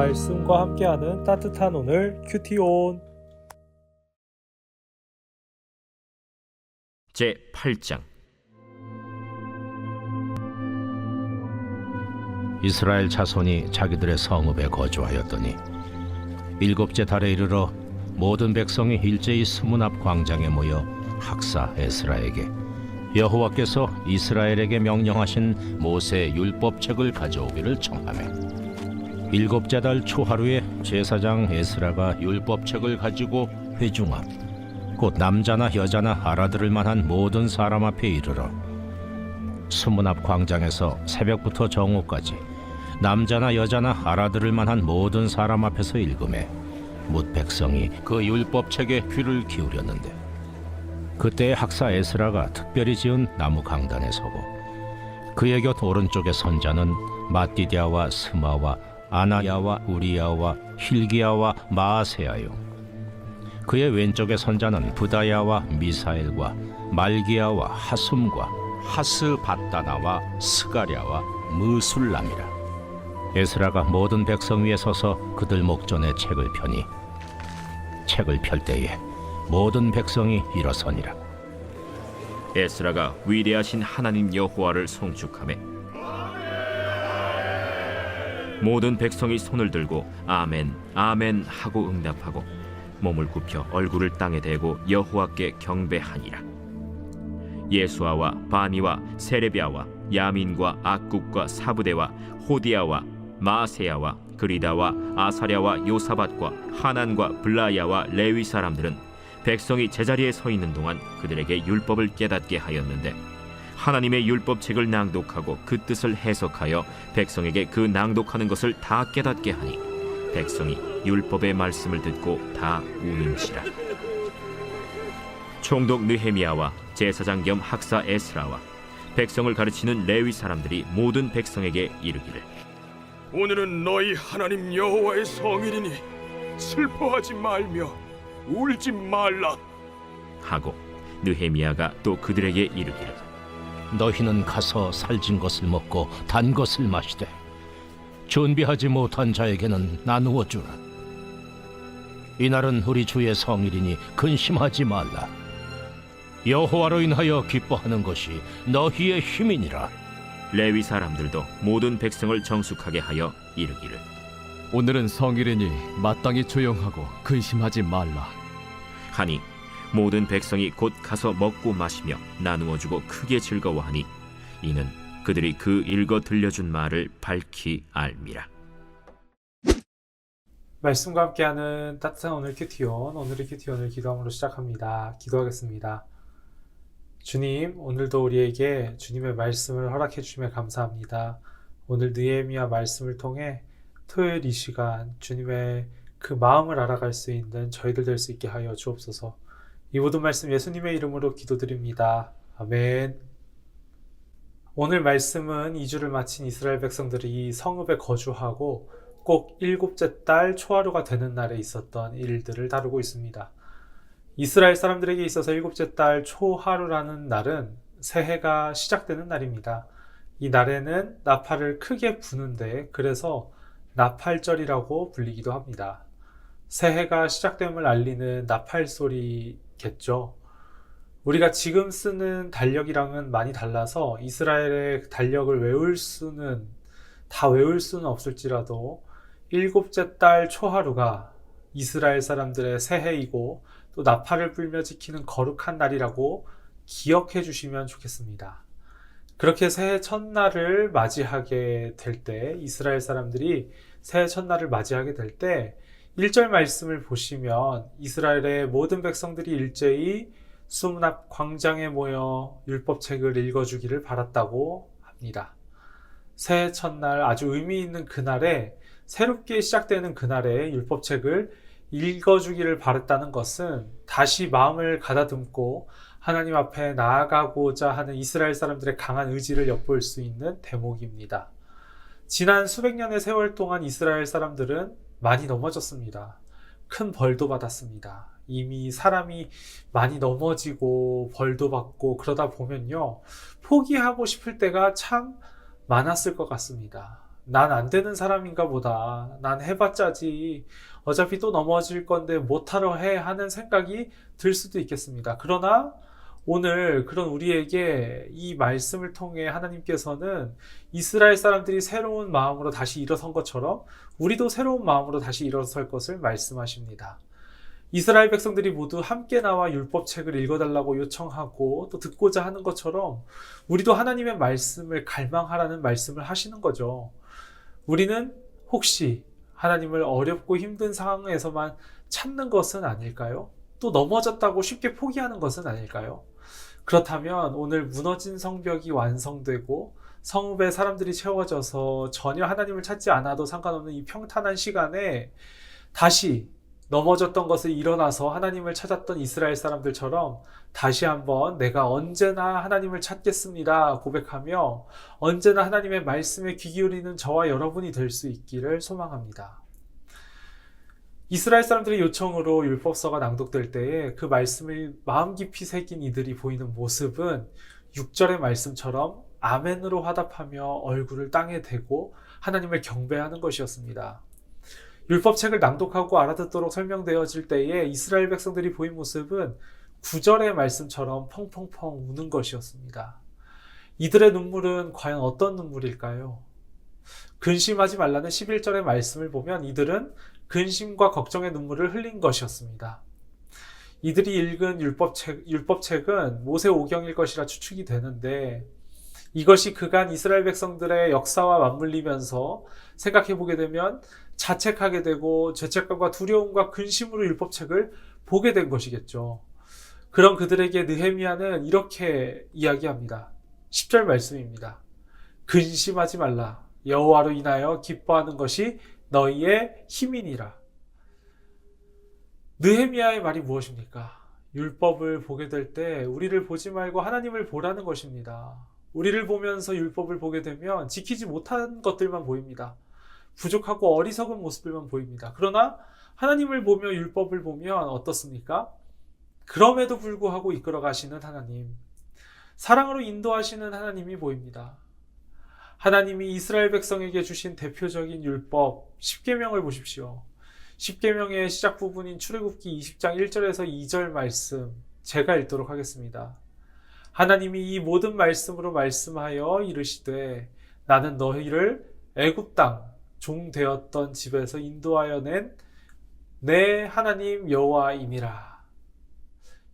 말씀과 함께하는 따뜻한 오늘 큐티온. 제8장. 이스라엘 자손이 자기들의 성읍에 거주하였더니 일곱째 달에 이르러 모든 백성이 일제히 수문 앞 광장에 모여 학사 에스라에게 여호와께서 이스라엘에게 명령하신 모세의 율법책을 가져오기를 청하매, 일곱째 달 초하루에 제사장 에스라가 율법책을 가지고 회중 앞, 곧 남자나 여자나 알아들을 만한 모든 사람 앞에 이르러 수문 앞 광장에서 새벽부터 정오까지 남자나 여자나 알아들을 만한 모든 사람 앞에서 읽음에 뭇 백성이 그 율법책에 귀를 기울였는데, 그때 학사 에스라가 특별히 지은 나무 강단에 서고 그의 곁 오른쪽에 선자는 마띠디아와 스마와 아나야와 우리야와 힐기야와 마아세야요, 그의 왼쪽에 선자는 부다야와 미사엘과 말기야와 하숨과 하스바다나와 스가랴와 무술람이라. 에스라가 모든 백성 위에 서서 그들 목전에 책을 펴니 책을 펼 때에 모든 백성이 일어서니라. 에스라가 위대하신 하나님 여호와를 송축하매 모든 백성이 손을 들고 아멘 아멘 하고 응답하고 몸을 굽혀 얼굴을 땅에 대고 여호와께 경배하니라. 예수아와 바니와 세레비아와 야민과 악굽과 사부대와 호디아와 마세야와 그리다와 아사랴와 요사밧과 하난과 블라야와 레위 사람들은 백성이 제자리에 서 있는 동안 그들에게 율법을 깨닫게 하였는데, 하나님의 율법책을 낭독하고 그 뜻을 해석하여 백성에게 그 낭독하는 것을 다 깨닫게 하니 백성이 율법의 말씀을 듣고 다 우는지라. 총독 느헤미야와 제사장 겸 학사 에스라와 백성을 가르치는 레위 사람들이 모든 백성에게 이르기를, 오늘은 너희 하나님 여호와의 성일이니 슬퍼하지 말며 울지 말라 하고 느헤미야가 또 그들에게 이르기를, 너희는 가서 살진 것을 먹고 단 것을 마시되 준비하지 못한 자에게는 나누어 주라. 이날은 우리 주의 성일이니 근심하지 말라. 여호와로 인하여 기뻐하는 것이 너희의 힘이니라. 레위 사람들도 모든 백성을 정숙하게 하여 이르기를, 오늘은 성일이니 마땅히 조용하고 근심하지 말라 하니 모든 백성이 곧 가서 먹고 마시며 나누어주고 크게 즐거워하니 이는 그들이 그 읽어 들려준 말을 밝히 알미라. 말씀과 함께하는 따뜻한 오늘 큐티온. 오늘의 큐티온을 기도함으로 시작합니다. 기도하겠습니다. 주님, 오늘도 우리에게 주님의 말씀을 허락해 주심에 감사합니다. 오늘 느헤미야 말씀을 통해 토요일 이 시간 주님의 그 마음을 알아갈 수 있는 저희들 될 수 있게 하여 주옵소서. 이 모든 말씀 예수님의 이름으로 기도드립니다. 아멘. 오늘 말씀은 2주를 마친 이스라엘 백성들이 성읍에 거주하고 꼭 일곱째 달 초하루가 되는 날에 있었던 일들을 다루고 있습니다. 이스라엘 사람들에게 있어서 일곱째 달 초하루라는 날은 새해가 시작되는 날입니다. 이 날에는 나팔을 크게 부는데 그래서 나팔절이라고 불리기도 합니다. 새해가 시작됨을 알리는 나팔 소리겠죠. 우리가 지금 쓰는 달력이랑은 많이 달라서 이스라엘의 달력을 다 외울 수는 없을지라도 일곱째 달 초하루가 이스라엘 사람들의 새해이고 또 나팔을 불며 지키는 거룩한 날이라고 기억해 주시면 좋겠습니다. 그렇게 새해 첫날을 맞이하게 될 때, 이스라엘 사람들이 새해 첫날을 맞이하게 될 때 1절 말씀을 보시면 이스라엘의 모든 백성들이 일제히 수문 앞 광장에 모여 율법책을 읽어주기를 바랐다고 합니다. 새해 첫날 아주 의미 있는 그날에, 새롭게 시작되는 그날에 율법책을 읽어주기를 바랐다는 것은 다시 마음을 가다듬고 하나님 앞에 나아가고자 하는 이스라엘 사람들의 강한 의지를 엿볼 수 있는 대목입니다. 지난 수백 년의 세월 동안 이스라엘 사람들은 많이 넘어졌습니다. 큰 벌도 받았습니다. 이미 사람이 많이 넘어지고 벌도 받고 그러다 보면요, 포기하고 싶을 때가 참 많았을 것 같습니다. 난 안 되는 사람인가 보다. 난 해봤자지. 어차피 또 넘어질 건데 못하러 해 하는 생각이 들 수도 있겠습니다. 그러나 오늘 그런 우리에게 이 말씀을 통해 하나님께서는 이스라엘 사람들이 새로운 마음으로 다시 일어선 것처럼 우리도 새로운 마음으로 다시 일어설 것을 말씀하십니다. 이스라엘 백성들이 모두 함께 나와 율법책을 읽어달라고 요청하고 또 듣고자 하는 것처럼 우리도 하나님의 말씀을 갈망하라는 말씀을 하시는 거죠. 우리는 혹시 하나님을 어렵고 힘든 상황에서만 찾는 것은 아닐까요? 또 넘어졌다고 쉽게 포기하는 것은 아닐까요? 그렇다면 오늘 무너진 성벽이 완성되고 성읍에 사람들이 채워져서 전혀 하나님을 찾지 않아도 상관없는 이 평탄한 시간에 다시 넘어졌던 것을 일어나서 하나님을 찾았던 이스라엘 사람들처럼 다시 한번 내가 언제나 하나님을 찾겠습니다 고백하며 언제나 하나님의 말씀에 귀 기울이는 저와 여러분이 될 수 있기를 소망합니다. 이스라엘 사람들의 요청으로 율법서가 낭독될 때에 그 말씀을 마음 깊이 새긴 이들이 보이는 모습은 6절의 말씀처럼 아멘으로 화답하며 얼굴을 땅에 대고 하나님을 경배하는 것이었습니다. 율법책을 낭독하고 알아듣도록 설명되어질 때에 이스라엘 백성들이 보인 모습은 9절의 말씀처럼 펑펑펑 우는 것이었습니다. 이들의 눈물은 과연 어떤 눈물일까요? 근심하지 말라는 11절의 말씀을 보면 이들은 근심과 걱정의 눈물을 흘린 것이었습니다. 이들이 읽은 율법책은 모세오경일 것이라 추측이 되는데 이것이 그간 이스라엘 백성들의 역사와 맞물리면서 생각해보게 되면 자책하게 되고 죄책감과 두려움과 근심으로 율법책을 보게 된 것이겠죠. 그런 그들에게 느헤미야는 이렇게 이야기합니다. 10절 말씀입니다. 근심하지 말라. 여호와로 인하여 기뻐하는 것이 너희의 힘이니라. 느헤미야의 말이 무엇입니까? 율법을 보게 될 때 우리를 보지 말고 하나님을 보라는 것입니다. 우리를 보면서 율법을 보게 되면 지키지 못한 것들만 보입니다. 부족하고 어리석은 모습들만 보입니다. 그러나 하나님을 보며 율법을 보면 어떻습니까? 그럼에도 불구하고 이끌어 가시는 하나님, 사랑으로 인도하시는 하나님이 보입니다. 하나님이 이스라엘 백성에게 주신 대표적인 율법 10계명을 보십시오. 10계명의 시작 부분인 출애굽기 20장 1절에서 2절 말씀 제가 읽도록 하겠습니다. 하나님이 이 모든 말씀으로 말씀하여 이르시되 나는 너희를 애굽 땅 종 되었던 집에서 인도하여 낸 내 하나님 여호와이니라.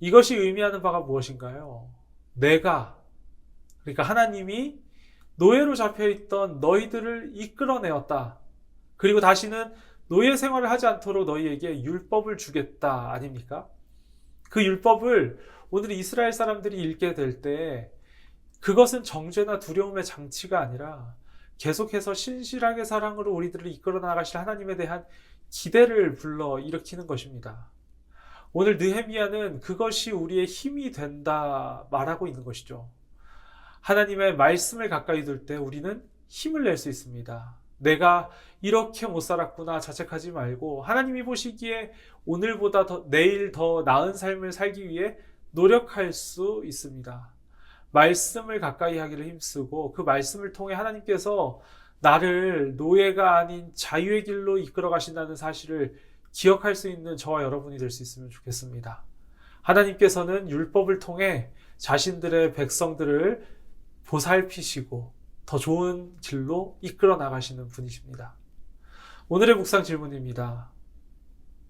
이것이 의미하는 바가 무엇인가요? 내가, 그러니까 하나님이 노예로 잡혀있던 너희들을 이끌어내었다. 그리고 다시는 노예 생활을 하지 않도록 너희에게 율법을 주겠다 아닙니까? 그 율법을 오늘 이스라엘 사람들이 읽게 될 때 그것은 정죄나 두려움의 장치가 아니라 계속해서 신실하게 사랑으로 우리들을 이끌어 나가실 하나님에 대한 기대를 불러 일으키는 것입니다. 오늘 느헤미야는 그것이 우리의 힘이 된다 말하고 있는 것이죠. 하나님의 말씀을 가까이 둘 때 우리는 힘을 낼 수 있습니다. 내가 이렇게 못 살았구나 자책하지 말고 하나님이 보시기에 오늘보다 내일 더 나은 삶을 살기 위해 노력할 수 있습니다. 말씀을 가까이 하기를 힘쓰고 그 말씀을 통해 하나님께서 나를 노예가 아닌 자유의 길로 이끌어 가신다는 사실을 기억할 수 있는 저와 여러분이 될 수 있으면 좋겠습니다. 하나님께서는 율법을 통해 자신들의 백성들을 보살피시고 더 좋은 길로 이끌어 나가시는 분이십니다. 오늘의 묵상 질문입니다.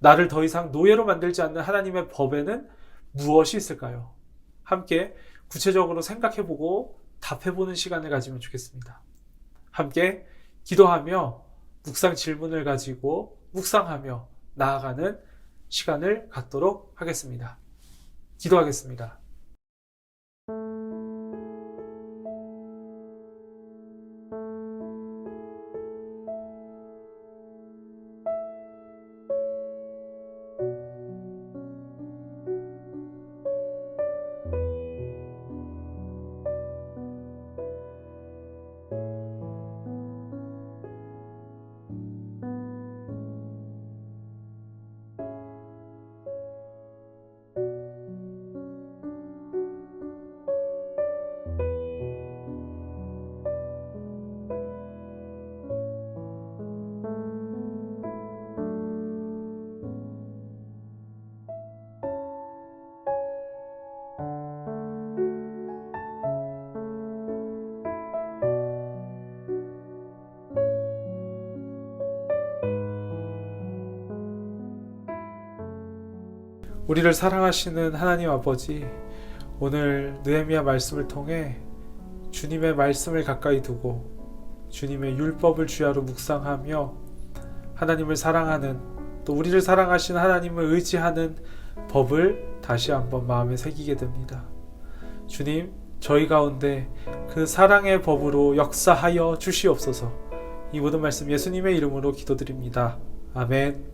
나를 더 이상 노예로 만들지 않는 하나님의 법에는 무엇이 있을까요? 함께 구체적으로 생각해보고 답해보는 시간을 가지면 좋겠습니다. 함께 기도하며 묵상 질문을 가지고 묵상하며 나아가는 시간을 갖도록 하겠습니다. 기도하겠습니다. 우리를 사랑하시는 하나님 아버지, 오늘 느헤미야 말씀을 통해 주님의 말씀을 가까이 두고 주님의 율법을 주야로 묵상하며 하나님을 사랑하는, 또 우리를 사랑하시는 하나님을 의지하는 법을 다시 한번 마음에 새기게 됩니다. 주님, 저희 가운데 그 사랑의 법으로 역사하여 주시옵소서. 이 모든 말씀 예수님의 이름으로 기도드립니다. 아멘.